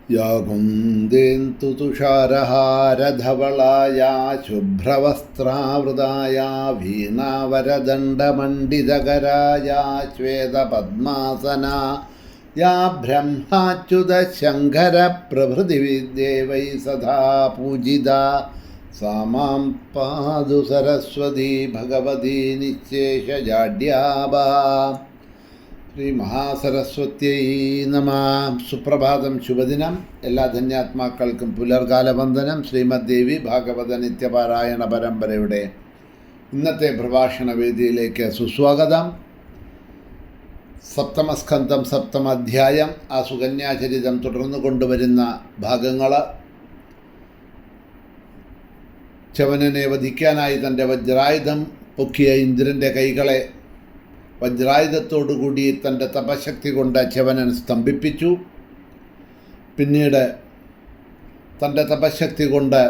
या कुन्देन्दु तुषारहारधवलाया शुभ्रवस्त्रावृताया वीणावरदण्डमण्डितकराया श्वेतपद्मासना या ब्रह्माच्युतशङ्करप्रभृतिविद्यैवै सदा पूजिता सा मां पातु सरस्वती भगवती निःशेषजाड्यावा. ശ്രീ മഹാസരസ്വത്യൈ നമ. സുപ്രഭാതം, ശുഭദിനം. എല്ലാ ധന്യാത്മാക്കൾക്കും പുലർകാല വന്ദനം. ശ്രീമദ് ദേവി ഭാഗവത നിത്യപാരായണ പരമ്പരയുടെ ഇന്നത്തെ പ്രഭാഷണ വേദിയിലേക്ക് സുസ്വാഗതം. സപ്തമസ്കന്ധം, സപ്തമാധ്യായം, ആ സുകന്യാചരിതം തുടർന്നു കൊണ്ടുവരുന്ന ഭാഗങ്ങൾ. ചവനനെ വധിക്കാനായി തൻ്റെ വജ്രായുധം പൊക്കിയ ഇന്ദ്രൻ്റെ കൈകളെ വജ്രായുധത്തോടുകൂടി തൻ്റെ തപശക്തി കൊണ്ട് ചവനൻ സ്തംഭിപ്പിച്ചു. പിന്നീട് തൻ്റെ തപശക്തി കൊണ്ട്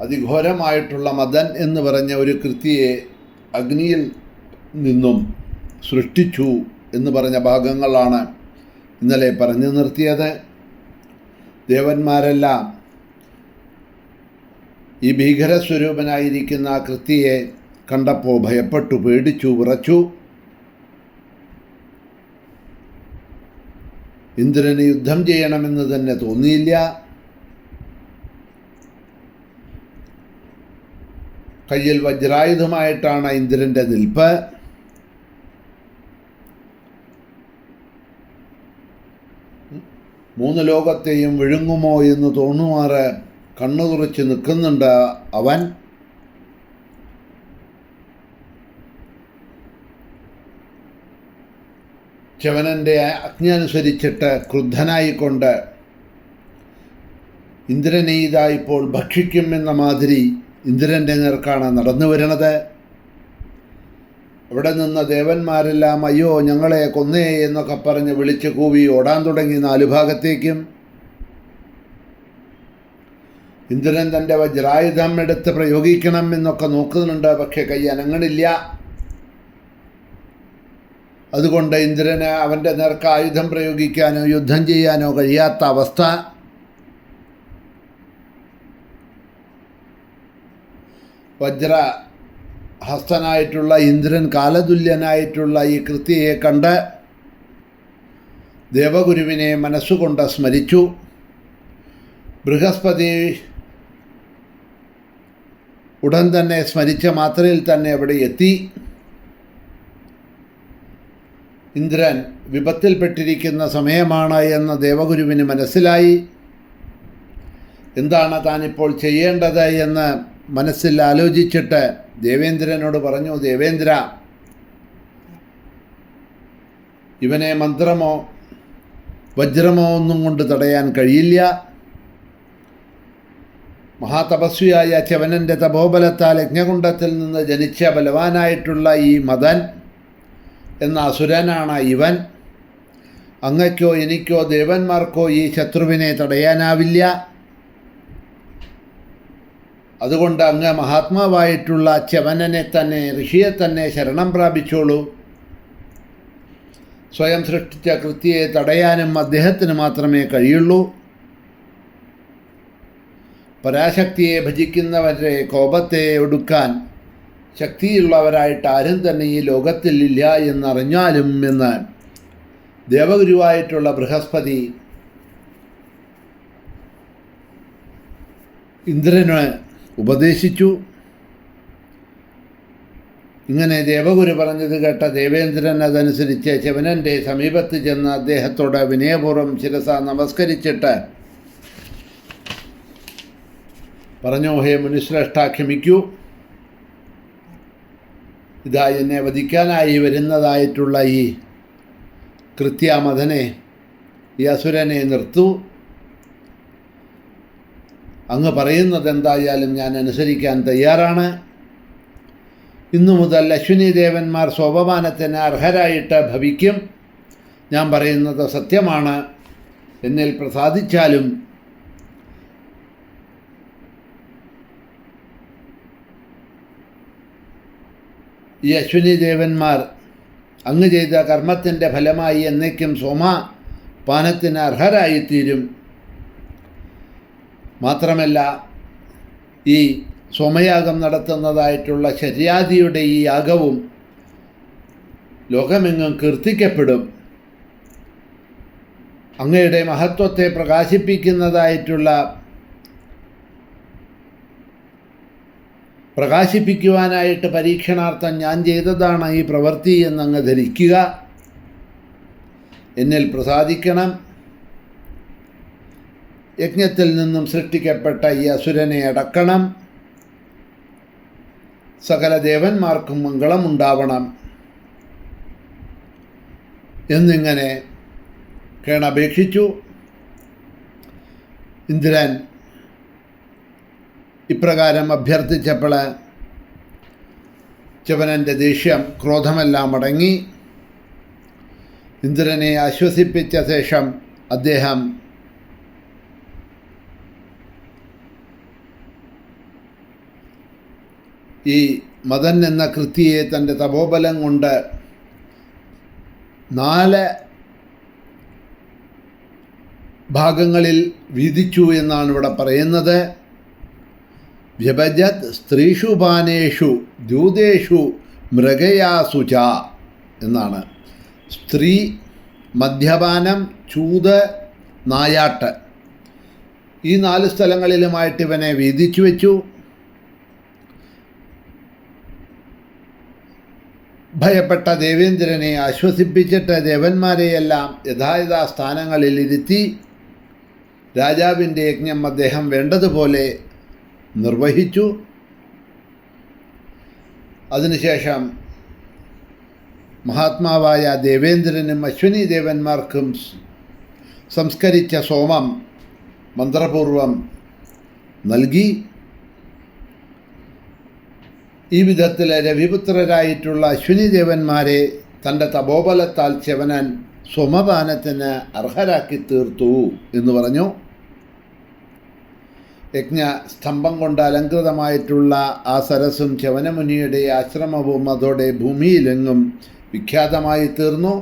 അതിഘോരമായിട്ടുള്ള മദൻ എന്ന് പറഞ്ഞ ഒരു കൃതിയെ അഗ്നിയിൽ നിന്നും സൃഷ്ടിച്ചു എന്ന് പറഞ്ഞ ഭാഗങ്ങളാണ് ഇന്നലെ പറഞ്ഞു നിർത്തിയത്. ദേവന്മാരെല്ലാം ഈ ഭീകരസ്വരൂപനായിരിക്കുന്ന ആ കൃതിയെ കണ്ടപ്പോൾ ഭയപ്പെട്ടു, പേടിച്ചു, വിറച്ചു. ഇന്ദ്രന് യുദ്ധം ചെയ്യണമെന്ന് തന്നെ തോന്നിയില്ല. കയ്യിൽ വജ്രായുധമായിട്ടാണ് ഇന്ദ്രൻ്റെ നിൽപ്പ്. മൂന്ന് ലോകത്തെയും വിഴുങ്ങുമോ എന്ന് തോന്നുമാറ് കണ്ണു തുറച്ച് നിൽക്കുന്നുണ്ട് അവൻ. ചവനൻ്റെ ആജ്ഞ അനുസരിച്ചിട്ട് ക്രുദ്ധനായിക്കൊണ്ട് ഇന്ദ്രനെ ഇതാ ഇപ്പോൾ ഭക്ഷിക്കും എന്ന മാതിരി ഇന്ദ്രൻ്റെ നേർക്കാണ് നടന്നു വരുന്നത്. അവിടെ നിന്ന് ദേവന്മാരെല്ലാം അയ്യോ ഞങ്ങളെ കൊന്നേ എന്നൊക്കെ പറഞ്ഞ് വിളിച്ച് കൂവി ഓടാൻ തുടങ്ങി നാലു ഭാഗത്തേക്കും. ഇന്ദ്രൻ തൻ്റെ വജ്രായുധം എടുത്ത് പ്രയോഗിക്കണം എന്നൊക്കെ നോക്കുന്നുണ്ട്, പക്ഷേ കൈ അനങ്ങണില്ല. അതുകൊണ്ട് ഇന്ദ്രന് അവൻ്റെ നേർക്ക് ആയുധം പ്രയോഗിക്കാനോ യുദ്ധം ചെയ്യാനോ കഴിയാത്ത അവസ്ഥ. വജ്രഹസ്തനായിട്ടുള്ള ഇന്ദ്രൻ കാലതുല്യനായിട്ടുള്ള ഈ കൃതിയെ കണ്ട് ദേവഗുരുവിനെ മനസ്സുകൊണ്ട് സ്മരിച്ചു. ബൃഹസ്പതി ഉടൻ തന്നെ സ്മരിച്ച മാത്രയിൽ തന്നെ അവിടെ എത്തി. ഇന്ദ്രൻ വിപത്തിൽപ്പെട്ടിരിക്കുന്ന സമയമാണ് എന്ന് ദേവഗുരുവിന് മനസ്സിലായി. എന്താണ് താനിപ്പോൾ ചെയ്യേണ്ടത് എന്ന് മനസ്സിൽ ആലോചിച്ചിട്ട് ദേവേന്ദ്രനോട് പറഞ്ഞു, ദേവേന്ദ്ര, ഇവനെ മന്ത്രമോ വജ്രമോ ഒന്നും കൊണ്ട് തടയാൻ കഴിയില്ല. മഹാതപസ്വിയായ ചവനൻ്റെ തപോബലത്താൽ യജ്ഞകുണ്ഡത്തിൽ നിന്ന് ജനിച്ച ബലവാനായിട്ടുള്ള ഈ മദൻ എന്ന അസുരനാണ് ഇവൻ. അങ്ങയ്ക്കോ എനിക്കോ ദേവന്മാർക്കോ ഈ ശത്രുവിനെ തടയാനാവില്ല. അതുകൊണ്ട് അങ്ങ് മഹാത്മാവായിട്ടുള്ള ചവനനെ തന്നെ, ഋഷിയെ തന്നെ ശരണം പ്രാപിച്ചോളൂ. സ്വയം സൃഷ്ടിച്ച കൃതിയെ തടയാനും അദ്ദേഹത്തിന് മാത്രമേ കഴിയുള്ളൂ. പരാശക്തിയെ ഭജിക്കുന്നവരുടെ കോപത്തെ ഒടുക്കാൻ ശക്തിയുള്ളവരായിട്ട് ആരും തന്നെ ഈ ലോകത്തിലില്ല എന്നറിഞ്ഞാലും എന്ന് ദേവഗുരുവായിട്ടുള്ള ബൃഹസ്പതി ഇന്ദ്രന് ഉപദേശിച്ചു. ഇങ്ങനെ ദേവഗുരു പറഞ്ഞത് കേട്ട ദേവേന്ദ്രൻ അതനുസരിച്ച് ചവനൻ്റെ സമീപത്ത് ചെന്ന് അദ്ദേഹത്തോട് വിനയപൂർവ്വം ശിരസ നമസ്കരിച്ചിട്ട് പറഞ്ഞു, ഹേ മുനിശ്രേഷ്ഠ, ക്ഷമിക്കൂ. ഇതാ എന്നെ വധിക്കാനായി വരുന്നതായിട്ടുള്ള ഈ കൃത്യാമദനെ, ഈ അസുരനെ നിർത്തൂ. അങ്ങ് പറയുന്നത് എന്തായാലും ഞാൻ അനുസരിക്കാൻ തയ്യാറാണ്. ഇന്നു മുതൽ അശ്വിനി ദേവന്മാർ സ്വപമാനത്തിന് അർഹരായിട്ട് ഭവിക്കും. ഞാൻ പറയുന്നത് സത്യമാണ്. എന്നിൽ പ്രസാദിച്ചാലും ഈ അശ്വിനി ദേവന്മാർ അങ്ങ് ചെയ്ത കർമ്മത്തിൻ്റെ ഫലമായി എന്നേക്കും പാനത്തിന് അർഹരായിത്തീരും. മാത്രമല്ല, ഈ സോമയാഗം നടത്തുന്നതായിട്ടുള്ള ശര്യാദിയുടെ ഈ യാഗവും ലോകമെങ്ങും കീർത്തിക്കപ്പെടും. അങ്ങയുടെ മഹത്വത്തെ പ്രകാശിപ്പിക്കുവാനായിട്ട് പരീക്ഷണാർത്ഥം ഞാൻ ചെയ്തതാണ് ഈ പ്രവൃത്തി എന്നങ്ങ് ധരിക്കുക. എന്നിൽ പ്രസാദിക്കണം. യജ്ഞത്തിൽ നിന്നും സൃഷ്ടിക്കപ്പെട്ട ഈ അസുരനെ അടക്കണം. സകല ദേവന്മാർക്കും മംഗളമുണ്ടാവണം എന്നിങ്ങനെ കേണപേക്ഷിച്ചു. ഇന്ദ്രൻ ഇപ്രകാരം അഭ്യർത്ഥിച്ചപ്പോൾ ച്യവനൻ്റെ ദേഷ്യം, ക്രോധമെല്ലാം അടങ്ങി. ഇന്ദ്രനെ ആശ്വസിപ്പിച്ച ശേഷം അദ്ദേഹം ഈ മദൻ എന്ന കൃത്യയെ തൻ്റെ തപോബലം കൊണ്ട് 4 ഭാഗങ്ങളിൽ വീതിച്ചു എന്നാണ് ഇവിടെ പറയുന്നത്. വ്യഭജത് സ്ത്രീഷു പാനേഷു ദ്യൂതേഷു മൃഗയാസു ച എന്നാണ്. സ്ത്രീ, മദ്യപാനം, ചൂത്, നായാട്ട്, ഈ 4 സ്ഥലങ്ങളിലുമായിട്ട് ഇവനെ വീതിച്ചു വെച്ചു. ഭയപ്പെട്ട ദേവേന്ദ്രനെ ആശ്വസിപ്പിച്ചിട്ട് ദേവന്മാരെയെല്ലാം യഥായഥാ സ്ഥാനങ്ങളിൽ ഇരുത്തി രാജാവിൻ്റെ യജ്ഞം അദ്ദേഹം വേണ്ടതുപോലെ നിർവഹിച്ചു. അതിനുശേഷം മഹാത്മാവായ ദേവേന്ദ്രനും അശ്വിനി ദേവന്മാർക്കും സംസ്കരിച്ച സോമം മന്ത്രപൂർവം നൽകി. ഈ വിധത്തിൽ രവിപുത്രരായിട്ടുള്ള അശ്വിനി ദേവന്മാരെ തൻ്റെ തപോബലത്താൽ ച്യവനൻ സോമപാനത്തിന് അർഹരാക്കി തീർത്തു എന്ന് പറഞ്ഞു. യജ്ഞസ്തംഭം കൊണ്ട് അലങ്കൃതമായിട്ടുള്ള ആ സരസ്സും ച്യവനമുനിയുടെ ആശ്രമവും അതോടെ ഭൂമിയിലെങ്ങും വിഖ്യാതമായി തീർന്നു.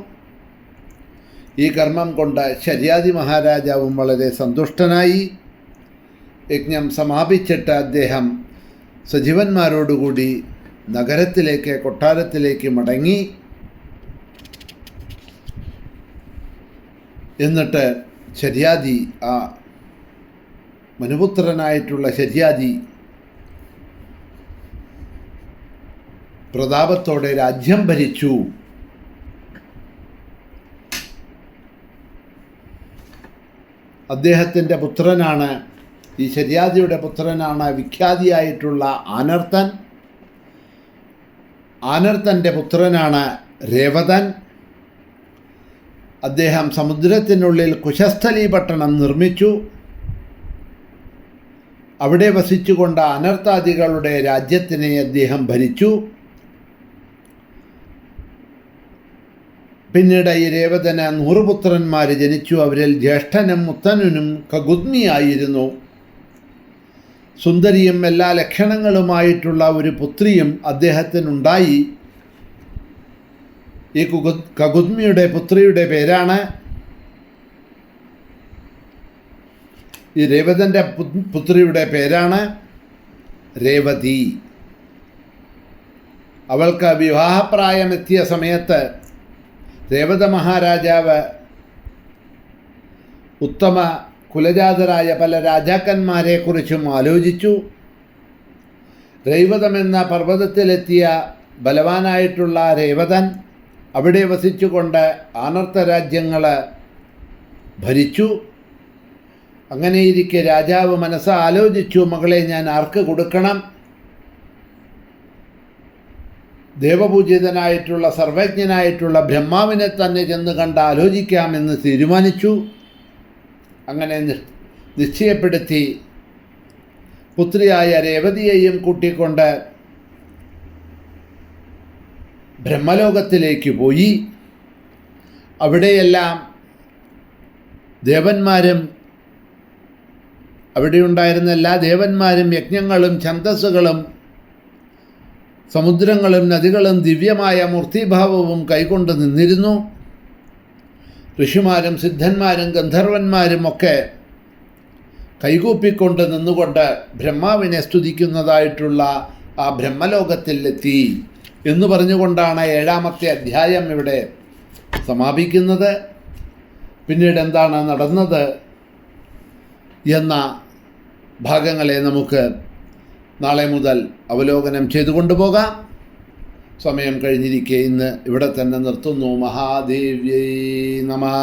ഈ കർമ്മം കൊണ്ട് ശര്യാദി മഹാരാജാവും വളരെ സന്തുഷ്ടനായി. യജ്ഞം സമാപിച്ചിട്ട് അദ്ദേഹം സജീവന്മാരോടുകൂടി നഗരത്തിലേക്ക്, കൊട്ടാരത്തിലേക്ക് മടങ്ങി. എന്നിട്ട് ശര്യാദി, ആ മനുപുത്രനായിട്ടുള്ള ശര്യാദി പ്രതാപത്തോടെ രാജ്യം ഭരിച്ചു. അദ്ദേഹത്തിൻ്റെ പുത്രനാണ്, ഈ ശര്യാദിയുടെ പുത്രനാണ് വിഖ്യാതിയായിട്ടുള്ള ആനർത്തൻ. ആനർത്തൻ്റെ പുത്രനാണ് രേവതൻ. അദ്ദേഹം സമുദ്രത്തിനുള്ളിൽ കുശസ്ഥലി പട്ടണം നിർമ്മിച്ചു. അവിടെ വസിച്ചുകൊണ്ട് അനർത്താദികളുടെ രാജ്യത്തിനെ അദ്ദേഹം ഭരിച്ചു. പിന്നീട് ഈ രേവതന് 100 പുത്രന്മാർ ജനിച്ചു. അവരിൽ ജ്യേഷ്ഠനും മുത്തനും കഗുദ്മിയായിരുന്നു. സുന്ദരിയും എല്ലാ ലക്ഷണങ്ങളുമായിട്ടുള്ള ഒരു പുത്രിയും അദ്ദേഹത്തിനുണ്ടായി. ഈ കഗുദ്മിയുടെ പുത്രിയുടെ പേരാണ്, ഈ രേവതൻ്റെ പുത്രിയുടെ പേരാണ് രേവതി. അവൾക്ക് വിവാഹപ്രായമെത്തിയ സമയത്ത് രേവത മഹാരാജാവ് ഉത്തമ കുലജാതരായ പല രാജാക്കന്മാരെക്കുറിച്ചും ആലോചിച്ചു. രൈവതമെന്ന പർവ്വതത്തിലെത്തിയ ബലവാനായിട്ടുള്ള രേവതൻ അവിടെ വസിച്ചുകൊണ്ട് ആനർത്ത രാജ്യങ്ങൾ ഭരിച്ചു. അങ്ങനെയിരിക്കെ രാജാവ് മനസ്സ് ആലോചിച്ചു, മകളെ ഞാൻ ആർക്ക് കൊടുക്കണം? ദേവപൂജിതനായിട്ടുള്ള സർവജ്ഞനായിട്ടുള്ള ബ്രഹ്മാവിനെ തന്നെ ചെന്ന് കണ്ട് ആലോചിക്കാമെന്ന് തീരുമാനിച്ചു. അങ്ങനെ നിശ്ചയപ്പെടുത്തി പുത്രിയായ രേവതിയെയും കൂട്ടിക്കൊണ്ട് ബ്രഹ്മലോകത്തിലേക്ക് പോയി. അവിടെയെല്ലാം ദേവന്മാരും അവിടെയുണ്ടായിരുന്ന എല്ലാ ദേവന്മാരും യജ്ഞങ്ങളും ഛന്ദസ്സുകളും സമുദ്രങ്ങളും നദികളും ദിവ്യമായ മൂർത്തിഭാവവും കൈകൊണ്ട് നിന്നിരുന്നു. ഋഷിമാരും സിദ്ധന്മാരും ഗന്ധർവന്മാരും ഒക്കെ കൈകൂപ്പിക്കൊണ്ട് നിന്നുകൊണ്ട് ബ്രഹ്മാവിനെ സ്തുതിക്കുന്നതായിട്ടുള്ള ആ ബ്രഹ്മലോകത്തിലെത്തി എന്ന് പറഞ്ഞുകൊണ്ടാണ് 7-ാമത്തെ അധ്യായം ഇവിടെ സമാപിക്കുന്നത്. പിന്നീട് എന്താണ് നടന്നത് എന്ന ഭാഗങ്ങളെ നമുക്ക് നാളെ മുതൽ അവലോകനം ചെയ്തുകൊണ്ട് പോകാം. സമയം കഴിഞ്ഞിരിക്കെ ഇന്ന് ഇവിടെ തന്നെ നിർത്തുന്നു. മഹാദേവ്യൈ നമഃ.